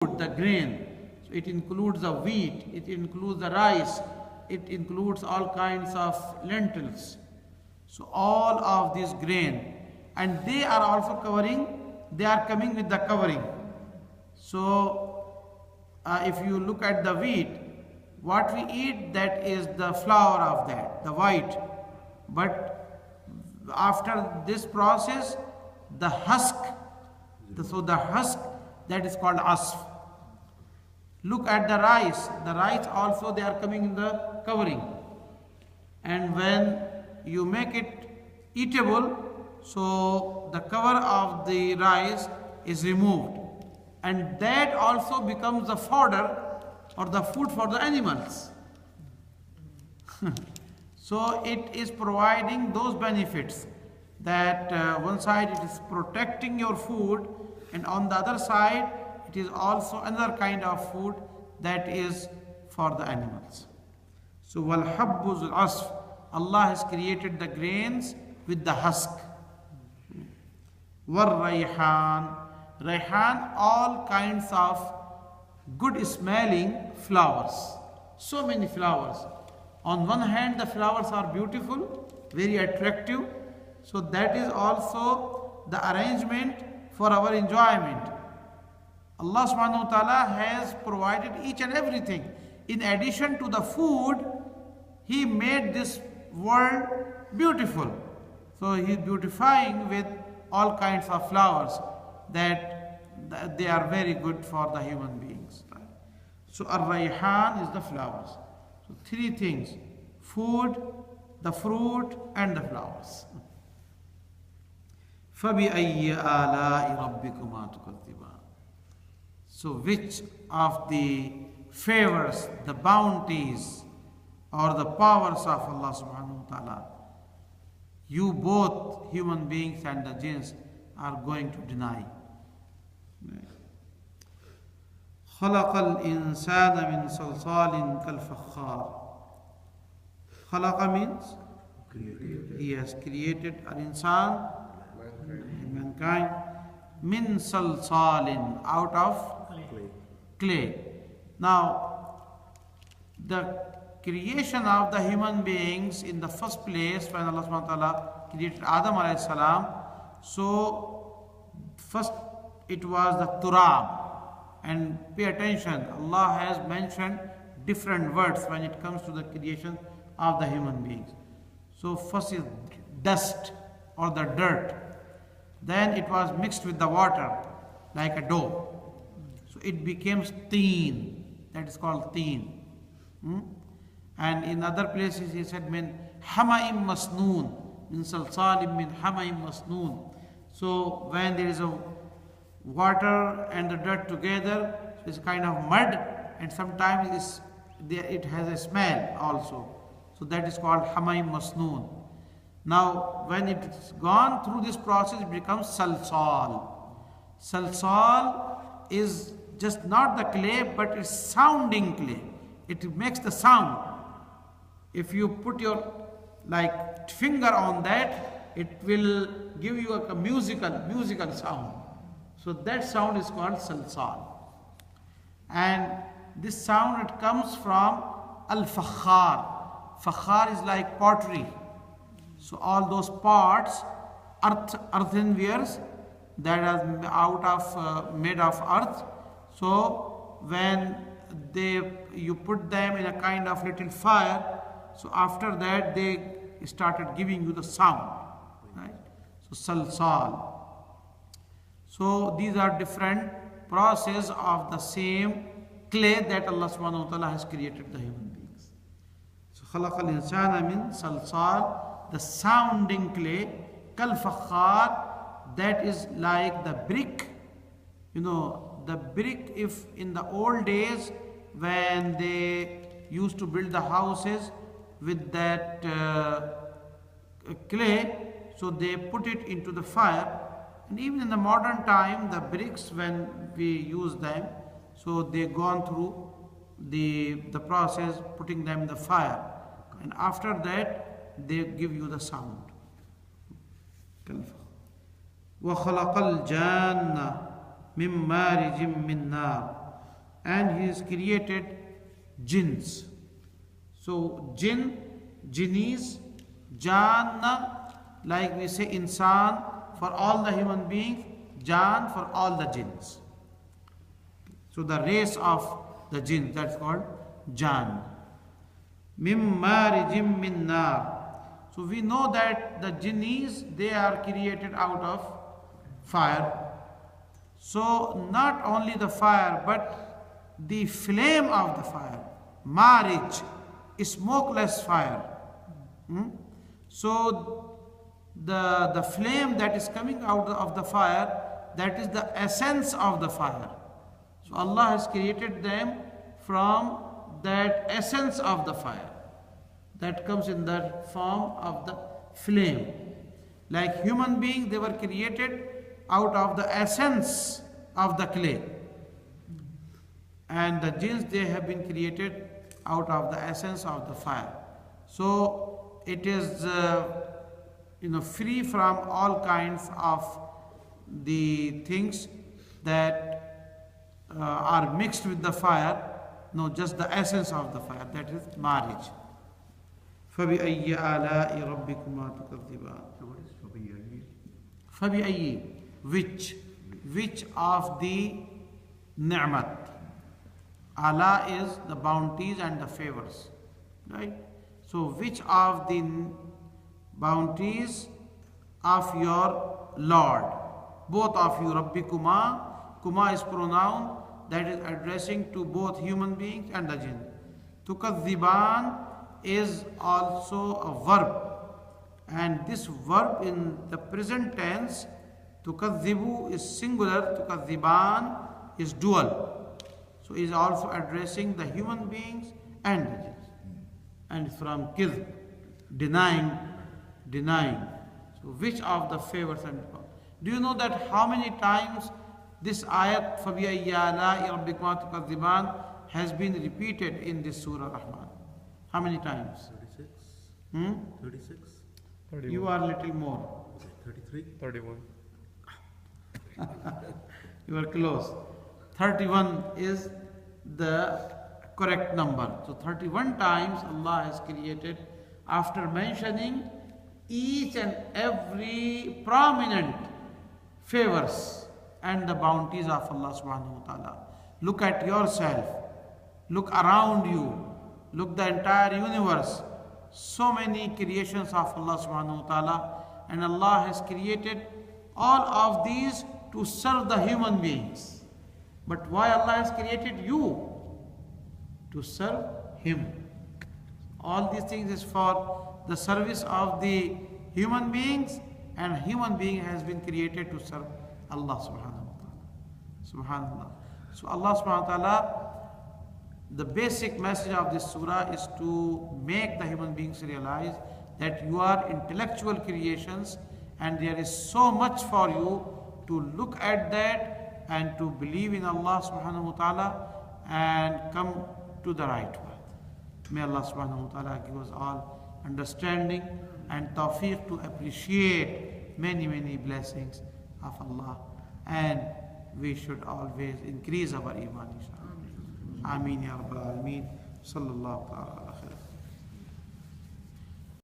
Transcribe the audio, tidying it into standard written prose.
the grain. So it includes the wheat, it includes the rice, it includes all kinds of lentils. So all of this grain, and they are also covering, they are coming with the covering. So if you look at the wheat, what we eat, that is the flour of that, the white. But after this process, the husk, so the husk, that is called asf. Look at the rice also they are coming in the covering. And when you make it eatable, so the cover of the rice is removed. And that also becomes the fodder or the food for the animals. So it is providing those benefits that one side it is protecting your food, and on the other side it is also another kind of food that is for the animals. So wal habbuz asf, Allah has created the grains with the husk. War rayhan, rayhan, all kinds of good smelling flowers. So many flowers. On one hand, the flowers are beautiful, very attractive. So that is also the arrangement for our enjoyment. Allah subhanahu wa ta'ala has provided each and everything. In addition to the food, He made this world beautiful. So He is beautifying with all kinds of flowers that they are very good for the human beings. So Ar-Rayhan is the flowers. So three things: food, the fruit, and the flowers. فَبِأَيِّ آلَاءِ رَبِّكُمَا تُكَذِّبَانِ. So which of the favors, the bounties, or the powers of Allah subhanahu wa ta'ala, you both human beings and the jinns are going to deny? خَلَقَ الْإِنسَانَ مِنْ صَلْصَالٍ كَالْفَخَّارِ. Khalaqa means He has created al-insan, mankind, min salsalin, out of clay. Now, the creation of the human beings in the first place, when Allah subhanahu wa ta'ala created Adam alayhi salam, so first it was the turab. And pay attention, Allah has mentioned different words when it comes to the creation of the human beings. So first is dust or the dirt. Then it was mixed with the water like a dough. So it became teen. That is called teen. And in other places He said, min hama'im masnoon, min salsalim min hama'im masnoon. So when there is a water and the dirt together, it's a kind of mud, and sometimes it has a smell also. So that is called hama'im masnoon. Now when it is gone through this process, it becomes salsal. Salsal is just not the clay, but it's sounding clay. It makes the sound. If you put your finger on that, it will give you a musical sound. So that sound is called salsal. And this sound, it comes from al-fakhar. Fakhar is like pottery. So all those pots, earthenwares that are made of earth. So when you put them in a kind of little fire, so after that they started giving you the sound, right? So salsal. So these are different processes of the same clay that Allah subhanahu wa ta'ala has created the human beings. So خَلَقَ الْإِنسَانَ مِنْ salsal, the sounding clay, kal fakhar, that is like the brick. You know, the brick, if in the old days when they used to build the houses with that clay, so they put it into the fire. And even in the modern time, the bricks, when we use them, so they gone through the process, putting them in the fire. And after that, they give you the sound. وَخَلَقَ الْجَانَّ مِن مَّارِجٍ مِّن نَّارٍ. and He has created jinns. So jinn, jinnis, janna, like we say insan for all the human beings, jan for all the jinns. So the race of the jinn, that's called jan. Mim marijim min nar. So we know that the jinnis, they are created out of fire. So not only the fire, but the flame of the fire. Marij, smokeless fire. So the flame that is coming out of the fire, that is the essence of the fire. So Allah has created them from that essence of the fire that comes in the form of the flame. Like human beings, they were created out of the essence of the clay. And the jinns, they have been created out of the essence of the fire. So it is free from all kinds of the things that are mixed with the fire. No, just the essence of the fire, that is marriage. فَبِأَيِّ آلَاءِ رَبِّكُمَا تُكَذِّبَانِ. What is فَبِأَيِّ? فَبِأَيِّ, which of the ni'mat. Allah is the bounties and the favors, right? So which of the bounties of your Lord, both of you, Rabbikuma, kuma is pronoun that is addressing to both human beings and the jinn. Tukadhiban is also a verb, and this verb in the present tense, tukadhibu is singular, tukadhiban is dual. So is also addressing the human beings and the jinns. And from kidh, denying. So which of the favors and do you know that how many times this ayat فَبِأَيِّ آلَاءِ رَبِّكُمَا تُكَذِّبَانِ has been repeated in this Surah Ar-Rahman? How many times? 36. 36. 31. You are a little more. 33. 31. You are close. 31 is the correct number. So 31 times Allah has created after mentioning each and every prominent favors and the bounties of Allah subhanahu wa ta'ala. Look at yourself. Look around you. Look the entire universe. So many creations of Allah subhanahu wa ta'ala, and Allah has created all of these to serve the human beings. But why Allah has created you? To serve Him. All these things is for the service of the human beings, and human being has been created to serve Allah subhanahu wa ta'ala. Subhanallah. So Allah subhanahu wa ta'ala, the basic message of this surah is to make the human beings realize that you are intellectual creations, and there is so much for you to look at that and to believe in Allah subhanahu wa ta'ala and come to the right path. May Allah subhanahu wa ta'ala give us all understanding and tawfiq to appreciate many blessings of Allah, and we should always increase our iman inshallah. Ameen ya Rabbal Alameen. Sallallahu ta'ala.